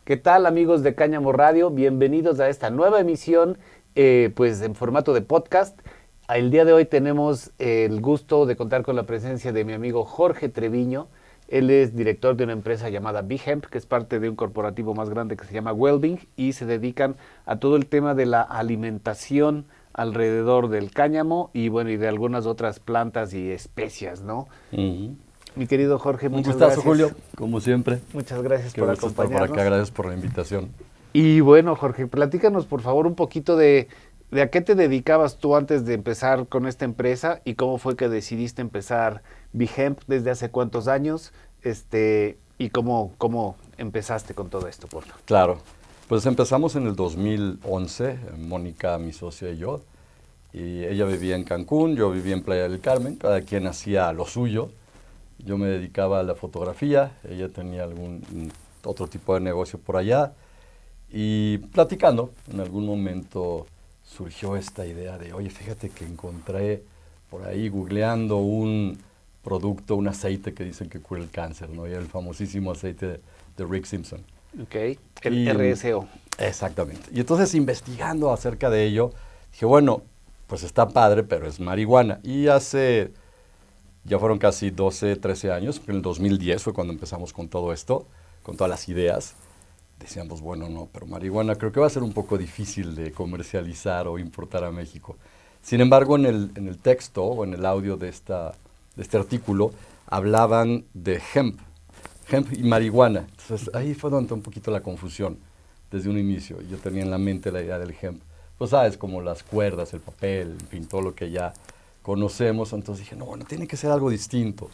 ¿Qué tal, amigos de Cáñamo Radio? Bienvenidos a esta nueva emisión, pues en formato de podcast. El día de hoy tenemos el gusto de contar con la presencia de mi amigo Jorge Treviño. Él es director de una empresa llamada BeHemp, que es parte de un corporativo más grande que se llama Wellbeing, y se dedican a todo el tema de la alimentación alrededor del cáñamo y bueno, y de algunas otras plantas y especias, ¿no? Uh-huh. Mi querido Jorge, Un muchas gustazo, gracias. Julio, como siempre. Muchas gracias Qué por gusto estar por acompañarnos. acá, gracias por la invitación. Y bueno, Jorge, platícanos por favor un poquito de a qué te dedicabas tú antes de empezar con esta empresa y cómo fue que decidiste empezar BeHemp, desde hace cuántos años, y cómo empezaste con todo esto, por favor. Claro, pues empezamos en el 2011, Mónica, mi socia y yo, y ella vivía en Cancún, yo vivía en Playa del Carmen, cada quien hacía lo suyo. Yo me dedicaba a la fotografía, ella tenía algún otro tipo de negocio por allá, y platicando, en algún momento surgió esta idea de, oye, fíjate que encontré por ahí googleando un producto, un aceite que dicen que cura el cáncer, ¿no? Y el famosísimo aceite de Rick Simpson. Ok, el RSO. Exactamente. Y entonces, investigando acerca de ello, dije, bueno, pues está padre, pero es marihuana. Y ya fueron casi 12, 13 años, porque en el 2010 fue cuando empezamos con todo esto, con todas las ideas. Decíamos, bueno, no, pero marihuana creo que va a ser un poco difícil de comercializar o importar a México. Sin embargo, en el texto o en el audio de este artículo, hablaban de hemp y marihuana. Entonces, ahí fue donde un poquito la confusión desde un inicio. Yo tenía en la mente la idea del hemp. Pues, sabes, como las cuerdas, el papel, en fin, todo lo que ya conocemos. Entonces dije, no, bueno, tiene que ser algo distinto.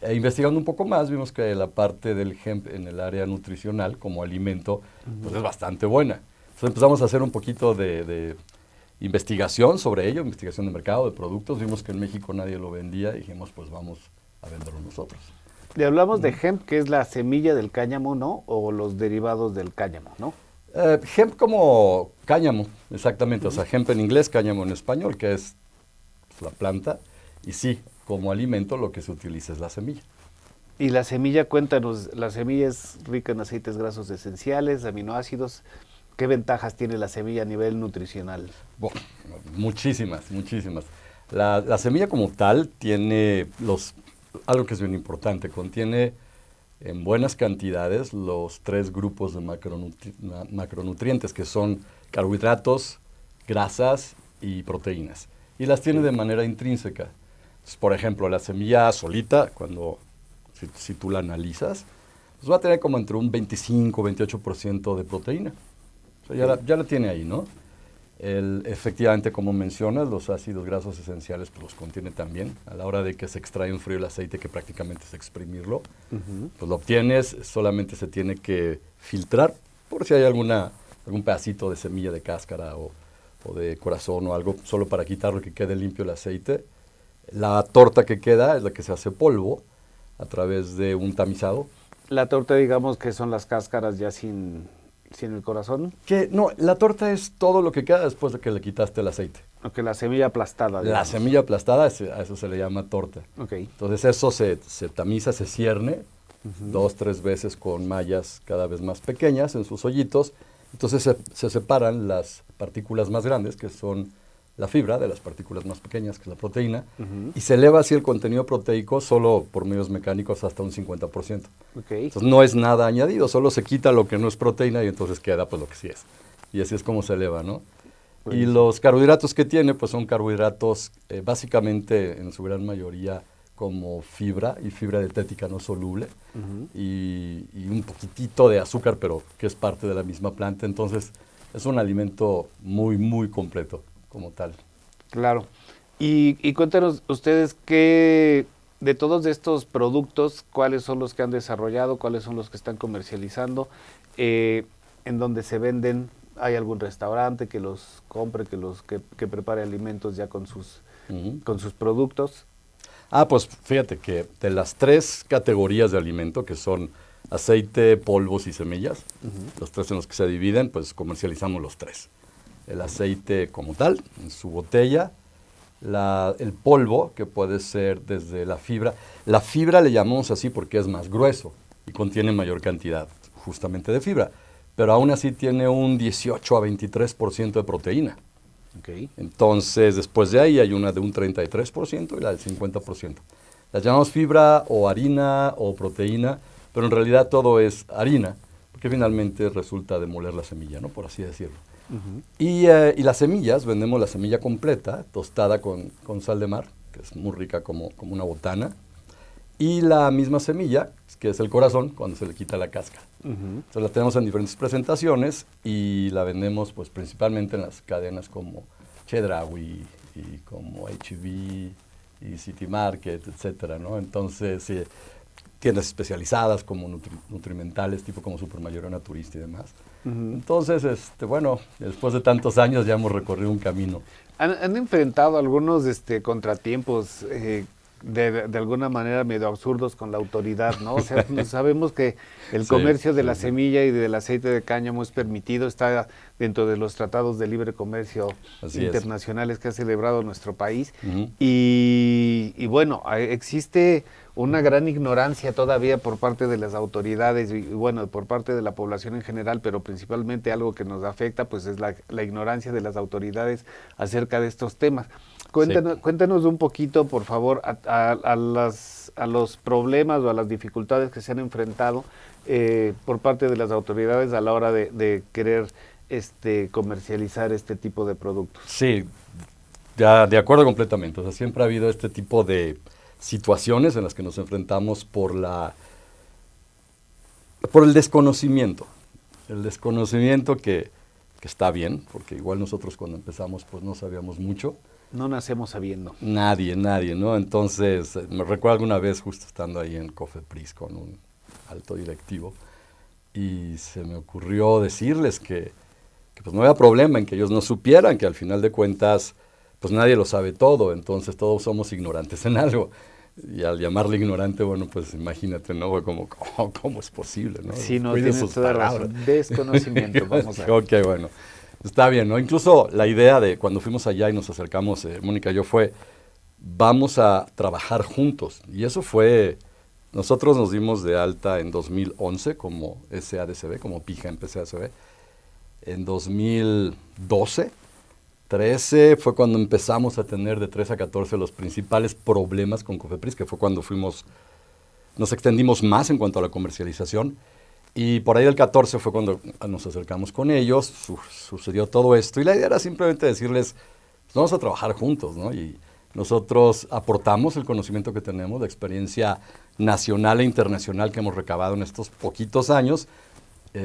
Investigando un poco más, vimos que la parte del hemp en el área nutricional, como alimento, pues es bastante buena. Entonces empezamos a hacer un poquito de investigación sobre ello, investigación de mercado, de productos. Vimos que en México nadie lo vendía y dijimos, pues vamos a venderlo nosotros. Le hablamos de hemp, que es la semilla del cáñamo, ¿no? O los derivados del cáñamo, ¿no? Hemp como cáñamo, exactamente. O sea, hemp en inglés, cáñamo en español, que es la planta. Y sí, como alimento lo que se utiliza es la semilla. Y la semilla, cuéntanos, la semilla es rica en aceites grasos esenciales, aminoácidos. ¿Qué ventajas tiene la semilla a nivel nutricional? Bueno, muchísimas. La semilla como tal tiene algo que es bien importante, contiene en buenas cantidades los 3 grupos de macronutrientes, que son carbohidratos, grasas y proteínas. Y las tiene de manera intrínseca. Entonces, por ejemplo, la semilla solita, si tú la analizas, pues va a tener como entre un 25-28% de proteína. O sea, ya la tiene ahí, ¿no? Efectivamente, como mencionas, los ácidos grasos esenciales pues los contiene también. A la hora de que se extrae en frío el aceite, que prácticamente es exprimirlo, pues lo obtienes, solamente se tiene que filtrar por si hay algún pedacito de semilla de cáscara o de corazón o algo, solo para quitarlo, que quede limpio el aceite. La torta que queda es la que se hace polvo a través de un tamizado. La torta, digamos que son las cáscaras ya sin el corazón. No, la torta es todo lo que queda después de que le quitaste el aceite. Ok, la semilla aplastada, digamos. La semilla aplastada, a eso se le llama torta. Ok. Entonces eso se tamiza, se cierne 2-3 veces con mallas cada vez más pequeñas en sus hoyitos. Entonces se separan las partículas más grandes, que son la fibra, de las partículas más pequeñas, que es la proteína, y se eleva así el contenido proteico solo por medios mecánicos hasta un 50%. Okay. Entonces no es nada añadido, solo se quita lo que no es proteína y entonces queda pues lo que sí es. Y así es como se eleva, ¿no? Y los carbohidratos que tiene, pues son carbohidratos básicamente en su gran mayoría como fibra y fibra dietética no soluble y un poquitito de azúcar, pero que es parte de la misma planta. Entonces es un alimento muy, muy completo como tal. Claro. Y cuéntanos ustedes de todos estos productos, cuáles son los que han desarrollado, cuáles son los que están comercializando, en dónde se venden. ¿Hay algún restaurante que los compre, que prepare alimentos ya con sus productos? Pues fíjate que de las 3 categorías de alimento, que son aceite, polvos y semillas, los 3 en los que se dividen, pues comercializamos los 3. El aceite como tal, en su botella, el polvo, que puede ser desde la fibra. La fibra le llamamos así porque es más grueso y contiene mayor cantidad justamente de fibra. pero aún así tiene un 18 a 23% de proteína. Okay. Entonces, después de ahí hay una de un 33% y la del 50%. Las llamamos fibra o harina o proteína, pero en realidad todo es harina, porque finalmente resulta de moler la semilla, ¿no? Por así decirlo. Y las semillas, vendemos la semilla completa, tostada con sal de mar, que es muy rica como una botana, y la misma semilla, que es el corazón, cuando se le quita la cáscara. Entonces la tenemos en diferentes presentaciones y la vendemos pues principalmente en las cadenas como Chedraui y como H-E-B y City Market, etcétera, ¿no? Entonces, tiendas especializadas como nutrimentales, tipo como Supermayoría Naturista y demás. Entonces, bueno, después de tantos años ya hemos recorrido un camino. ¿Han enfrentado algunos contratiempos de alguna manera medio absurdos con la autoridad, ¿no? O sea, sabemos que el comercio de la semilla y del aceite de cáñamo es permitido, está dentro de los tratados de libre comercio internacionales que ha celebrado nuestro país. Y bueno, existe una gran ignorancia todavía por parte de las autoridades y bueno, por parte de la población en general, pero principalmente algo que nos afecta pues es la ignorancia de las autoridades acerca de estos temas. Cuéntanos un poquito, por favor, a los problemas o a las dificultades que se han enfrentado por parte de las autoridades a la hora de querer comercializar este tipo de productos. Sí, de acuerdo completamente. O sea, siempre ha habido este tipo de situaciones en las que nos enfrentamos por el desconocimiento. El desconocimiento que está bien, porque igual nosotros cuando empezamos pues no sabíamos mucho. No nacemos sabiendo. Nadie, ¿no? Entonces, me recuerdo alguna vez justo estando ahí en Cofepris con un alto directivo y se me ocurrió decirles que pues no había problema en que ellos no supieran, que al final de cuentas pues nadie lo sabe todo, entonces todos somos ignorantes en algo. Y al llamarle ignorante, bueno, pues imagínate, ¿no? ¿Cómo es posible, no? Sí, no, tienes toda razón. Desconocimiento, vamos a ver. Ok, bueno. Está bien, ¿no? Incluso la idea de cuando fuimos allá y nos acercamos, Mónica y yo, fue, vamos a trabajar juntos. Y eso fue, nosotros nos dimos de alta en 2011 como SADCB, como PIJA en PCADCB. En 2012, 13 fue cuando empezamos a tener de 13 a 14 los principales problemas con Cofepris, que fue cuando nos extendimos más en cuanto a la comercialización. Y por ahí del 14 fue cuando nos acercamos con ellos, sucedió todo esto. Y la idea era simplemente decirles, pues vamos a trabajar juntos, ¿no? Y nosotros aportamos el conocimiento que tenemos, la experiencia nacional e internacional que hemos recabado en estos poquitos años.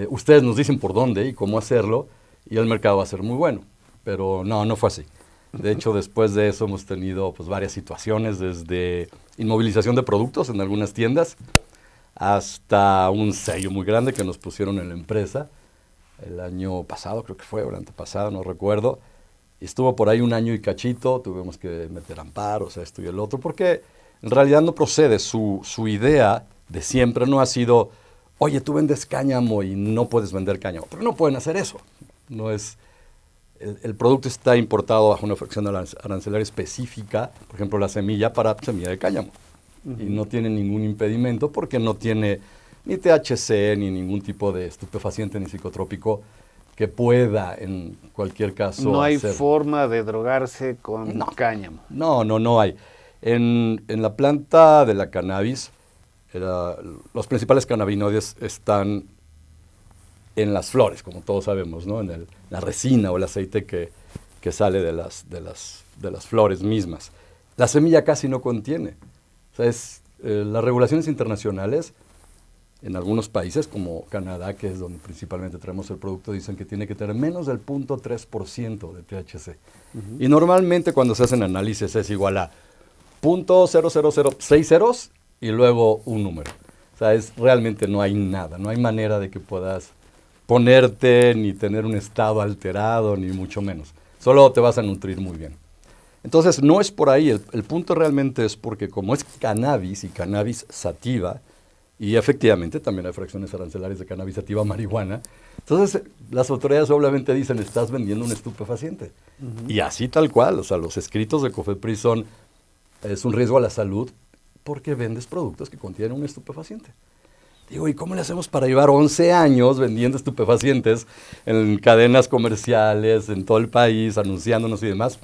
Ustedes nos dicen por dónde y cómo hacerlo, y el mercado va a ser muy bueno. Pero no fue así. De hecho, después de eso hemos tenido pues, varias situaciones, desde inmovilización de productos en algunas tiendas, hasta un sello muy grande que nos pusieron en la empresa el año pasado, creo que fue, o el antepasado, no recuerdo. Y estuvo por ahí un año y cachito, tuvimos que meter amparos, esto y el otro, porque en realidad no procede. Su idea de siempre no ha sido, oye, tú vendes cáñamo y no puedes vender cáñamo, pero no pueden hacer eso. No es, el producto está importado bajo una fracción arancelaria específica, por ejemplo, la semilla para semilla de cáñamo. Y no tiene ningún impedimento porque no tiene ni THC ni ningún tipo de estupefaciente ni psicotrópico que pueda en cualquier caso no hay forma de drogarse con cáñamo. No hay. En la planta de la cannabis, los principales cannabinoides están en las flores, como todos sabemos, ¿no? En la resina o el aceite que sale de las flores mismas. La semilla casi no contiene. O sea, las regulaciones internacionales en algunos países, como Canadá, que es donde principalmente traemos el producto, dicen que tiene que tener menos del 0.3% de THC. Y normalmente cuando se hacen análisis es igual a 0.00060 ceros y luego un número. O sea, realmente no hay nada, no hay manera de que puedas ponerte ni tener un estado alterado, ni mucho menos. Solo te vas a nutrir muy bien. Entonces, no es por ahí, el punto realmente es porque como es cannabis y cannabis sativa, y efectivamente también hay fracciones arancelarias de cannabis sativa marihuana, entonces las autoridades obviamente dicen, estás vendiendo un estupefaciente. Y así tal cual, o sea, los escritos de Cofepris es un riesgo a la salud porque vendes productos que contienen un estupefaciente. Digo, ¿y cómo le hacemos para llevar 11 años vendiendo estupefacientes en cadenas comerciales, en todo el país, anunciándonos y demás?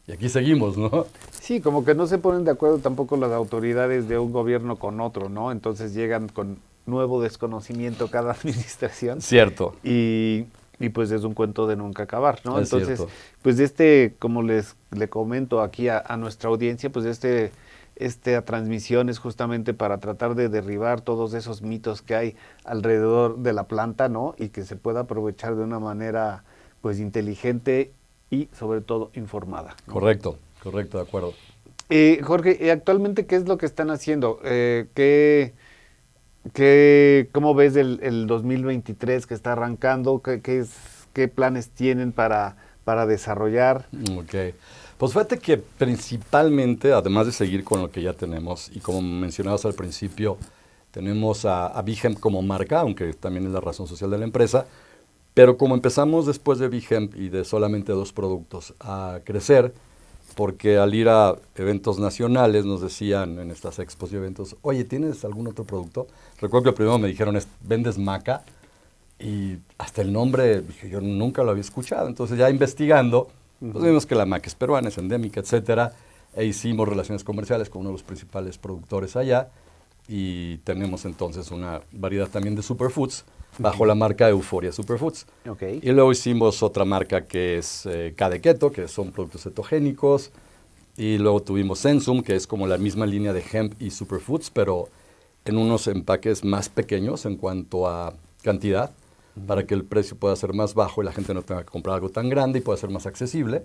Y aquí seguimos, ¿no? Sí, como que no se ponen de acuerdo tampoco las autoridades de un gobierno con otro, ¿no? Entonces llegan con nuevo desconocimiento cada administración Cierto, y pues es un cuento de nunca acabar, ¿no? es Entonces, cierto. pues como le comento aquí a nuestra audiencia, pues esta transmisión es justamente para tratar de derribar todos esos mitos que hay alrededor de la planta, ¿no? Y que se pueda aprovechar de una manera pues inteligente y sobre todo informada, ¿no? Correcto, correcto, de acuerdo. Jorge, actualmente qué es lo que están haciendo? ¿Cómo ves el 2023 que está arrancando? ¿Qué planes tienen para desarrollar? Ok. Pues fíjate que principalmente, además de seguir con lo que ya tenemos, y como mencionabas al principio, tenemos a Vigem como marca, aunque también es la razón social de la empresa, pero como empezamos después de Vigem y de solamente 2 productos a crecer, porque al ir a eventos nacionales nos decían en estas expos y eventos, oye, ¿tienes algún otro producto? Recuerdo que primero me dijeron, ¿vendes maca? Y hasta el nombre, dije, yo nunca lo había escuchado. Entonces ya investigando, pues vimos que la maca es peruana, es endémica, etcétera, e hicimos relaciones comerciales con uno de los principales productores allá, y tenemos entonces una variedad también de superfoods bajo la marca Euforia Superfoods. Ok. Y luego hicimos otra marca que es Kade Keto, que son productos cetogénicos, y luego tuvimos Sensum, que es como la misma línea de hemp y superfoods, pero en unos empaques más pequeños en cuanto a cantidad, para que el precio pueda ser más bajo y la gente no tenga que comprar algo tan grande y pueda ser más accesible.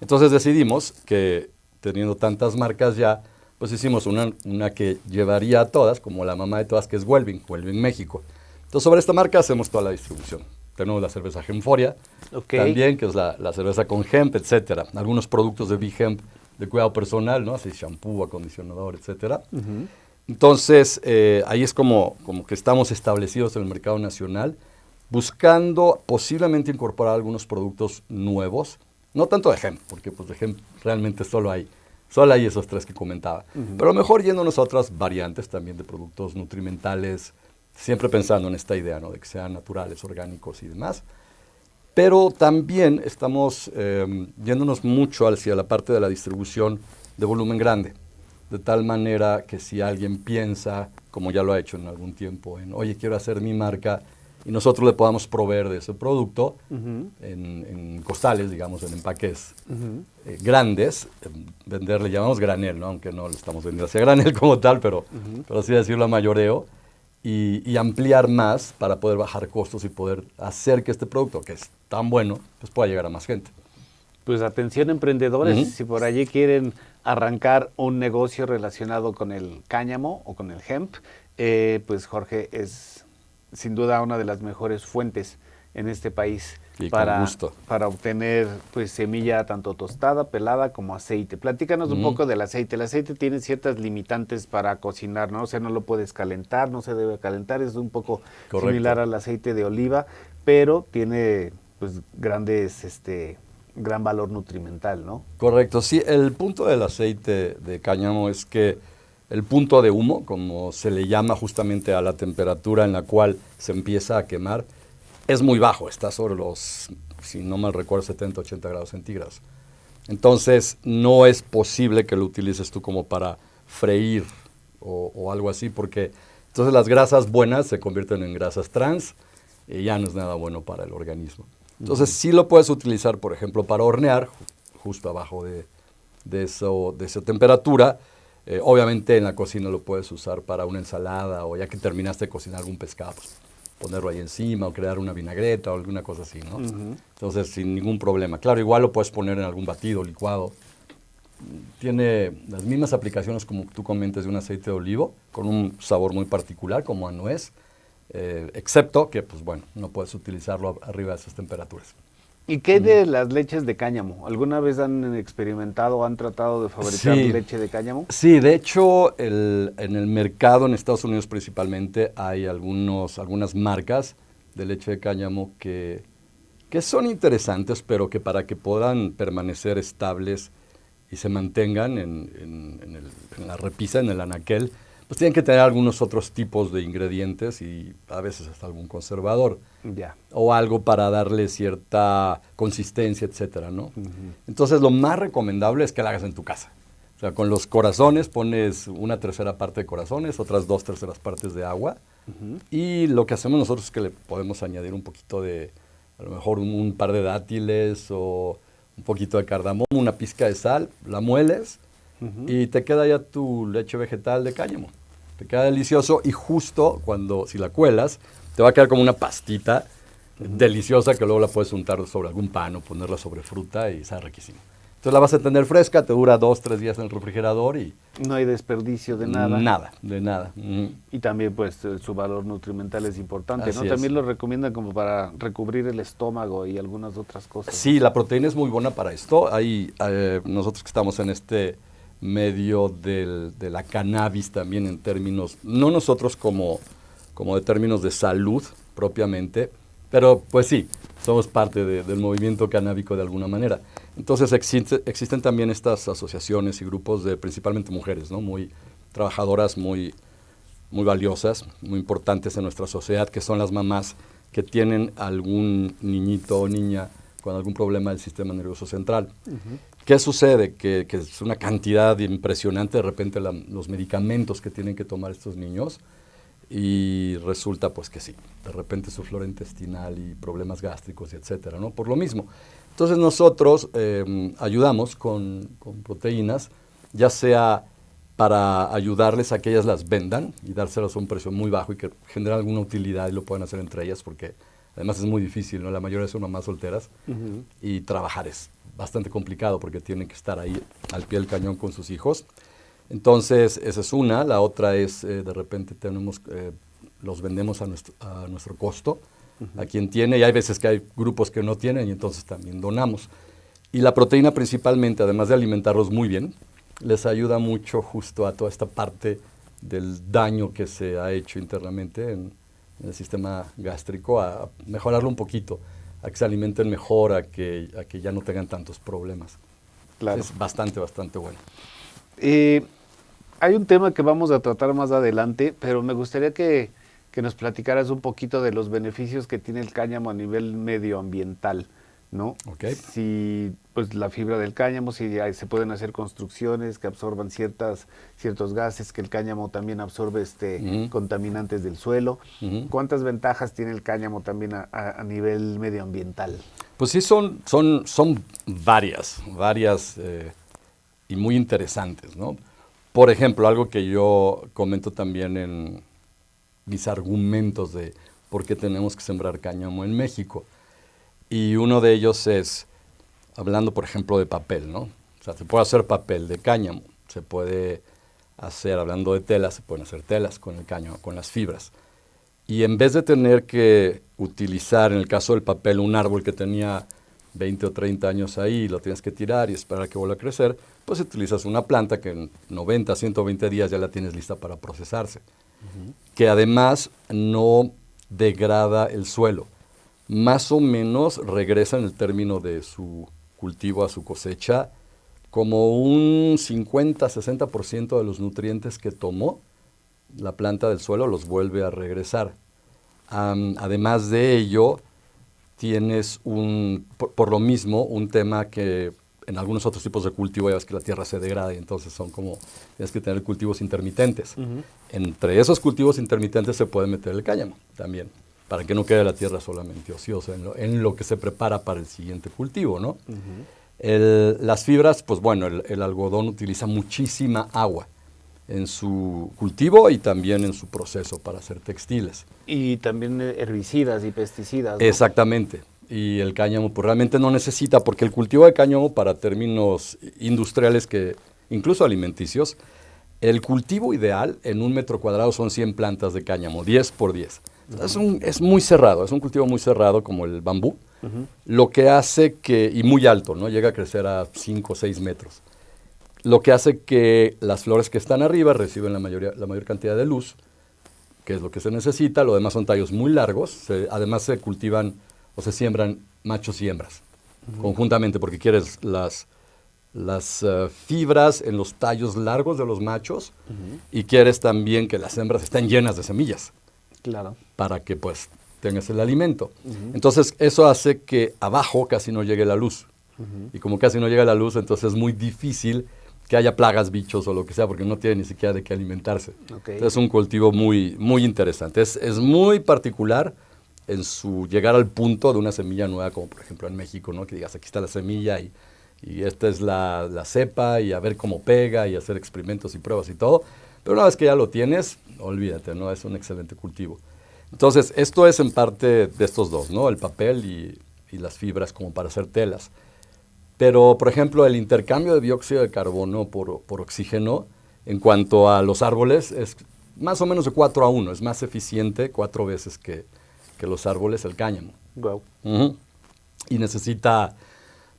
Entonces decidimos que, teniendo tantas marcas ya, pues hicimos una que llevaría a todas, como la mamá de todas, que es Wellbeing México. Entonces sobre esta marca hacemos toda la distribución. Tenemos la cerveza Gemforia, también, que es la cerveza con hemp, etcétera. Algunos productos de Vigem de cuidado personal, ¿no? Así shampoo, acondicionador, etcétera. Entonces, ahí es como que estamos establecidos en el mercado nacional, buscando posiblemente incorporar algunos productos nuevos, no tanto de hemp, porque pues de hemp realmente solo hay esos 3 que comentaba, pero mejor yéndonos a otras variantes también de productos nutrimentales, siempre pensando en esta idea, ¿no? De que sean naturales, orgánicos y demás. Pero también estamos yéndonos mucho hacia la parte de la distribución de volumen grande, de tal manera que si alguien piensa, como ya lo ha hecho en algún tiempo, en, oye, quiero hacer mi marca, y nosotros le podamos proveer de ese producto en costales, digamos, en empaques grandes, le llamamos granel, ¿no? Aunque no lo estamos vendiendo hacia granel como tal, pero así decirlo a mayoreo, y ampliar más para poder bajar costos y poder hacer que este producto, que es tan bueno, pues pueda llegar a más gente. Pues atención emprendedores, si por allí quieren arrancar un negocio relacionado con el cáñamo o con el hemp, pues Jorge es sin duda una de las mejores fuentes en este país Y para, con gusto. para obtener pues semilla tanto tostada, pelada como aceite. Platícanos un poco del aceite. El aceite tiene ciertas limitantes para cocinar, ¿no? O sea, no lo puedes calentar, no se debe calentar, es un poco Correcto. similar al aceite de oliva, pero tiene pues gran valor nutrimental, ¿no? Correcto, sí, el punto del aceite de cáñamo es que el punto de humo, como se le llama justamente a la temperatura en la cual se empieza a quemar, es muy bajo, está sobre los, si no mal recuerdo, 70, 80 grados centígrados. Entonces, no es posible que lo utilices tú como para freír o algo así, porque entonces las grasas buenas se convierten en grasas trans y ya no es nada bueno para el organismo. Entonces, sí lo puedes utilizar, por ejemplo, para hornear, justo abajo de esa temperatura. Obviamente en la cocina lo puedes usar para una ensalada o ya que terminaste de cocinar algún pescado, pues, ponerlo ahí encima o crear una vinagreta o alguna cosa así, ¿no? Entonces, sin ningún problema. Claro, igual lo puedes poner en algún batido, licuado. Tiene las mismas aplicaciones como tú comentas de un aceite de olivo, con un sabor muy particular como a nuez, excepto que, pues bueno, no puedes utilizarlo arriba de esas temperaturas. ¿Y qué de las leches de cáñamo? ¿Alguna vez han experimentado o han tratado de fabricar leche de cáñamo? Sí, de hecho, en el mercado en Estados Unidos principalmente hay algunas marcas de leche de cáñamo que son interesantes, pero que para que puedan permanecer estables y se mantengan en la repisa, en el anaquel, pues tienen que tener algunos otros tipos de ingredientes y a veces hasta algún conservador. Ya. O algo para darle cierta consistencia, etcétera, ¿no? Entonces, lo más recomendable es que la hagas en tu casa. O sea, con los corazones pones 1/3 parte de corazones, otras 2/3 partes de agua. Y lo que hacemos nosotros es que le podemos añadir un poquito de, a lo mejor un par de dátiles o un poquito de cardamomo, una pizca de sal, la mueles y te queda ya tu leche vegetal de cáñamo. Te queda delicioso y justo si la cuelas, te va a quedar como una pastita deliciosa que luego la puedes untar sobre algún pan o ponerla sobre fruta y sabe riquísimo. Entonces la vas a tener fresca, te dura 2-3 días en el refrigerador y... No hay desperdicio de nada. Nada, de nada. Y también pues su valor nutrimental es importante, ¿no? Así es. También lo recomiendan como para recubrir el estómago y algunas otras cosas. Sí, la proteína es muy buena para esto. Nosotros que estamos en este medio de la cannabis también en términos, no nosotros como de términos de salud propiamente, pero pues sí, somos parte del movimiento canábico de alguna manera. Entonces existen también estas asociaciones y grupos de principalmente mujeres, ¿no? Muy trabajadoras, muy valiosas, muy importantes en nuestra sociedad, que son las mamás que tienen algún niñito o niña con algún problema del sistema nervioso central. ¿Qué sucede? Que es una cantidad impresionante de repente los medicamentos que tienen que tomar estos niños y resulta pues que sí, de repente su flora intestinal y problemas gástricos y etcétera, ¿no? Por lo mismo. Entonces nosotros ayudamos con proteínas, ya sea para ayudarles a que ellas las vendan y dárselas a un precio muy bajo y que generen alguna utilidad y lo puedan hacer entre ellas porque además es muy difícil, ¿no? La mayoría son mamás solteras y trabajar es bastante complicado porque tienen que estar ahí al pie del cañón con sus hijos. Entonces, esa es una. La otra es, de repente los vendemos a nuestro costo, a quien tiene, y hay veces que hay grupos que no tienen y entonces también donamos. Y la proteína principalmente, además de alimentarlos muy bien, les ayuda mucho justo a toda esta parte del daño que se ha hecho internamente en el sistema gástrico, a mejorarlo un poquito, a que se alimenten mejor, a que ya no tengan tantos problemas. Claro. Es bastante bueno. Hay un tema que vamos a tratar más adelante, pero me gustaría que nos platicaras un poquito de los beneficios que tiene el cáñamo a nivel medioambiental, ¿no? Okay. Si pues la fibra del cáñamo, si se pueden hacer construcciones que absorban ciertos gases, que el cáñamo también absorbe contaminantes del suelo. ¿Cuántas ventajas tiene el cáñamo también a nivel medioambiental? Pues sí, son varias y muy interesantes, ¿no? Por ejemplo, algo que yo comento también en mis argumentos de por qué tenemos que sembrar cáñamo en México. Y uno de ellos es, hablando por ejemplo de papel, ¿no? O sea, se puede hacer papel de cáñamo, se puede hacer, hablando de telas, se pueden hacer telas con el cáñamo, con las fibras. Y en vez de tener que utilizar, en el caso del papel, un árbol que tenía 20 o 30 años ahí y lo tienes que tirar y esperar a que vuelva a crecer, pues utilizas una planta que en 90, 120 días ya la tienes lista para procesarse. Que además no degrada el suelo. Más o menos regresa en el término de su cultivo a su cosecha como un 50-60% de los nutrientes que tomó la planta del suelo los vuelve a regresar. Además de ello, tienes por lo mismo un tema que en algunos otros tipos de cultivo ya ves que la tierra se degrada y entonces tienes que tener cultivos intermitentes. Entre esos cultivos intermitentes se puede meter el cáñamo también, para que no quede la tierra solamente ociosa en lo que se prepara para el siguiente cultivo, ¿no? Las fibras, pues bueno, el algodón utiliza muchísima agua en su cultivo y también en su proceso para hacer textiles. Y también herbicidas y pesticidas, ¿no? Exactamente. Y el cáñamo pues realmente no necesita, porque el cultivo de cáñamo para términos industriales, incluso alimenticios, el cultivo ideal en 1 metro cuadrado son 100 plantas de cáñamo, 10 por 10. Es muy cerrado, es un cultivo muy cerrado como el bambú, lo que hace y muy alto, ¿no? Llega a crecer a 5 o 6 metros. Lo que hace que las flores que están arriba reciben la mayor cantidad de luz, que es lo que se necesita. Lo demás son tallos muy largos. Además se cultivan o se siembran machos y hembras conjuntamente porque quieres las las fibras en los tallos largos de los machos y quieres también que las hembras estén llenas de semillas. Claro. Para que pues tengas el alimento. Entonces eso hace que abajo casi no llegue la luz. Y como casi no llega la luz, entonces es muy difícil que haya plagas, bichos o lo que sea, porque no tiene ni siquiera de qué alimentarse. Okay. Entonces es un cultivo muy, muy interesante. Es muy particular en su llegar al punto de una semilla nueva, como por ejemplo en México, ¿no? Que digas, aquí está la semilla y esta es la cepa y a ver cómo pega y hacer experimentos y pruebas y todo. Pero una vez que ya lo tienes, olvídate, ¿no? Es un excelente cultivo. Entonces, esto es en parte de estos dos, ¿no? El papel y las fibras como para hacer telas. Pero, por ejemplo, el intercambio de dióxido de carbono por oxígeno en cuanto a los árboles es más o menos de 4-1. Es más eficiente 4 veces que los árboles, el cáñamo. Wow. Y necesita,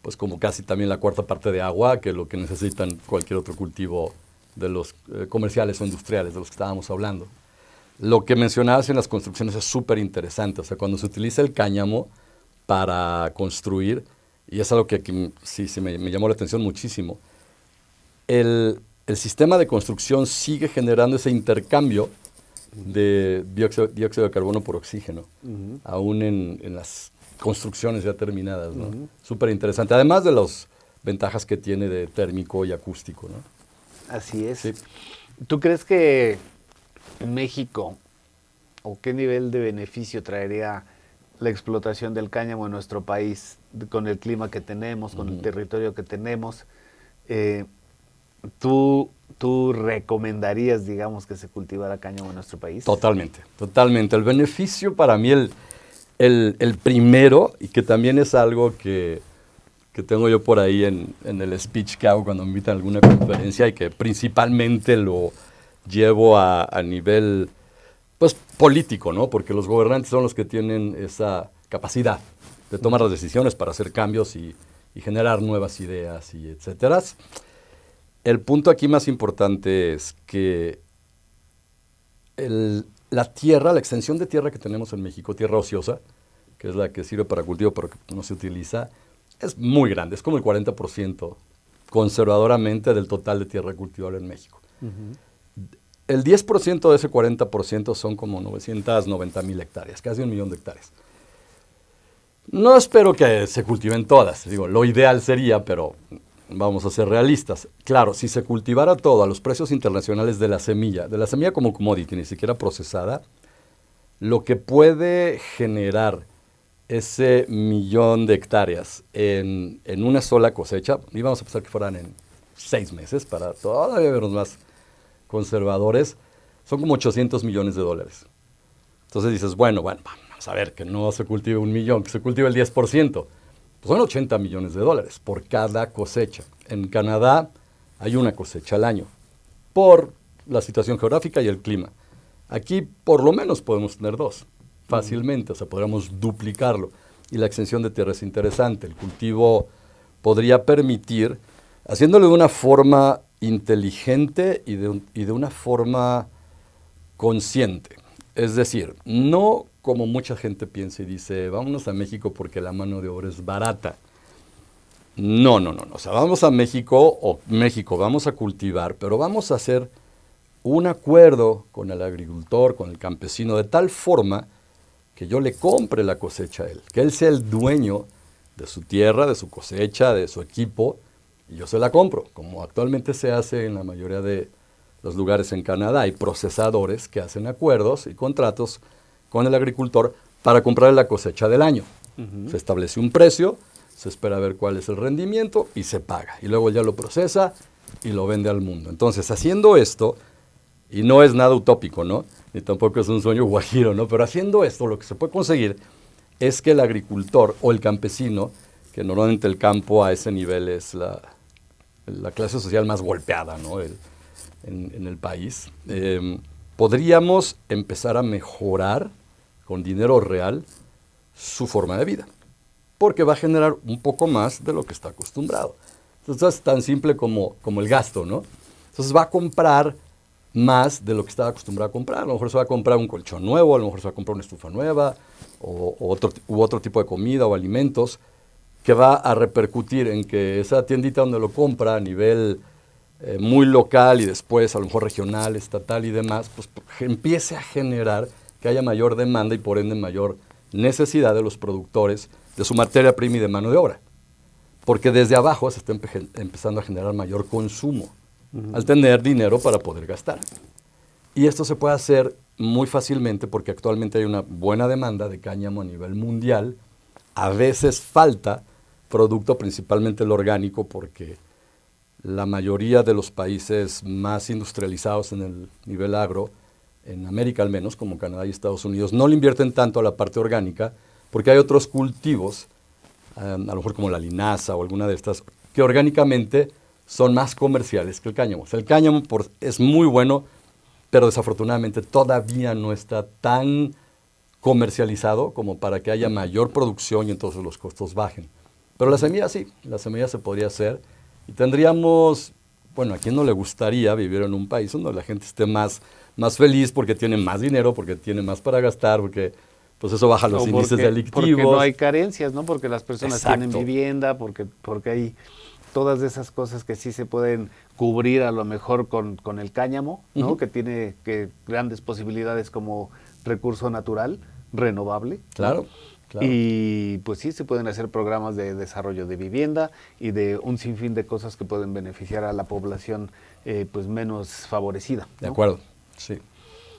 pues como casi también la cuarta parte de agua que lo que necesitan cualquier otro cultivo de los comerciales o industriales de los que estábamos hablando. Lo que mencionabas en las construcciones es súper interesante. O sea, cuando se utiliza el cáñamo para construir, y es algo que aquí sí me llamó la atención muchísimo, el sistema de construcción sigue generando ese intercambio de dióxido de carbono por oxígeno, aún en las construcciones ya terminadas, ¿no? Súper interesante. Además de las ventajas que tiene de térmico y acústico, ¿no? Así es. Sí. ¿Tú crees que México, o qué nivel de beneficio traería la explotación del cáñamo en nuestro país, con el clima que tenemos, con el territorio que tenemos? ¿Tú recomendarías, digamos, que se cultivara cáñamo en nuestro país? Totalmente, totalmente. El beneficio para mí, el primero, y que también es algo que tengo yo por ahí en el speech que hago cuando me invitan a alguna conferencia y que principalmente lo llevo a nivel pues político, ¿no? Porque los gobernantes son los que tienen esa capacidad de tomar las decisiones para hacer cambios y generar nuevas ideas y etcétera. El punto aquí más importante es que la tierra, la extensión de tierra que tenemos en México, tierra ociosa, que es la que sirve para cultivo pero que no se utiliza, es muy grande, es como el 40% conservadoramente del total de tierra cultivable en México. El 10% de ese 40% son como 990,000 hectáreas, casi 1,000,000 de hectáreas. No espero que se cultiven todas, digo, lo ideal sería, pero vamos a ser realistas. Claro, si se cultivara todo a los precios internacionales de la semilla como commodity, ni siquiera procesada, lo que puede generar ese 1,000,000 de hectáreas en una sola cosecha, y vamos a pensar que fueran en 6 meses, para todavía vernos más conservadores, son como $800 millones. Entonces dices, bueno, vamos a ver, que no se cultive 1,000,000, que se cultive el 10%. Pues son $80 millones por cada cosecha. En Canadá hay una cosecha al año, por la situación geográfica y el clima. Aquí por lo menos podemos tener 2, fácilmente, o sea, podríamos duplicarlo. Y la extensión de tierra es interesante. El cultivo podría permitir, haciéndolo de una forma inteligente y de una forma consciente. Es decir, no como mucha gente piensa y dice, vámonos a México porque la mano de obra es barata. No. O sea, vamos a México, vamos a cultivar, pero vamos a hacer un acuerdo con el agricultor, con el campesino, de tal forma que yo le compre la cosecha a él, que él sea el dueño de su tierra, de su cosecha, de su equipo, y yo se la compro, como actualmente se hace en la mayoría de los lugares en Canadá. Hay procesadores que hacen acuerdos y contratos con el agricultor para comprar la cosecha del año. Se establece un precio, se espera ver cuál es el rendimiento y se paga. Y luego ya lo procesa y lo vende al mundo. Entonces, haciendo esto, y no es nada utópico, ¿no? Ni tampoco es un sueño guajiro, ¿no? Pero haciendo esto, lo que se puede conseguir es que el agricultor o el campesino, que normalmente el campo a ese nivel es la clase social más golpeada, ¿no? En el país, podríamos empezar a mejorar con dinero real su forma de vida, porque va a generar un poco más de lo que está acostumbrado. Entonces es tan simple como el gasto, ¿no? Entonces va a comprar más de lo que estaba acostumbrado a comprar. A lo mejor se va a comprar un colchón nuevo, a lo mejor se va a comprar una estufa nueva, u otro tipo de comida o alimentos que va a repercutir en que esa tiendita donde lo compra a nivel muy local y después a lo mejor regional, estatal y demás, pues empiece a generar que haya mayor demanda y por ende mayor necesidad de los productores de su materia prima y de mano de obra. Porque desde abajo se está empezando a generar mayor consumo, al tener dinero para poder gastar. Y esto se puede hacer muy fácilmente porque actualmente hay una buena demanda de cáñamo a nivel mundial. A veces falta producto, principalmente el orgánico, porque la mayoría de los países más industrializados en el nivel agro, en América al menos, como Canadá y Estados Unidos, no le invierten tanto a la parte orgánica porque hay otros cultivos, a lo mejor como la linaza o alguna de estas, que orgánicamente son más comerciales que el cáñamo. O sea, el cáñamo es muy bueno, pero desafortunadamente todavía no está tan comercializado como para que haya mayor producción y entonces los costos bajen. Pero la semilla sí, la semilla se podría hacer y tendríamos, bueno, ¿a quién no le gustaría vivir en un país donde la gente esté más feliz porque tiene más dinero, porque tiene más para gastar, porque pues eso baja los índices delictivos? Porque no hay carencias, ¿no? Porque las personas Exacto. tienen vivienda, porque hay todas esas cosas que sí se pueden cubrir a lo mejor con el cáñamo, ¿no? Que tiene grandes posibilidades como recurso natural, renovable. Claro, claro. Y pues sí, se pueden hacer programas de desarrollo de vivienda y de un sinfín de cosas que pueden beneficiar a la población pues menos favorecida, ¿no? De acuerdo, sí.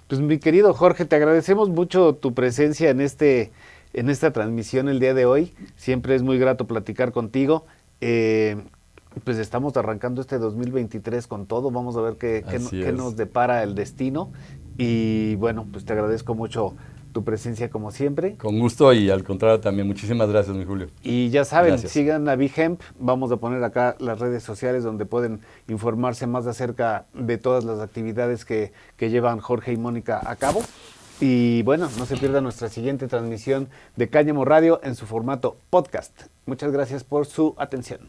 Pues mi querido Jorge, te agradecemos mucho tu presencia en esta transmisión el día de hoy. Siempre es muy grato platicar contigo. Pues estamos arrancando este 2023 con todo. Vamos a ver qué nos depara el destino. Y bueno, pues te agradezco mucho tu presencia como siempre. Con gusto y al contrario también. Muchísimas gracias, mi Julio. Y ya saben, Gracias. sigan a Bihemp. Vamos a poner acá las redes sociales donde pueden informarse más acerca de todas las actividades que llevan Jorge y Mónica a cabo. Y bueno, no se pierdan nuestra siguiente transmisión de Cáñamo Radio en su formato podcast. Muchas gracias por su atención.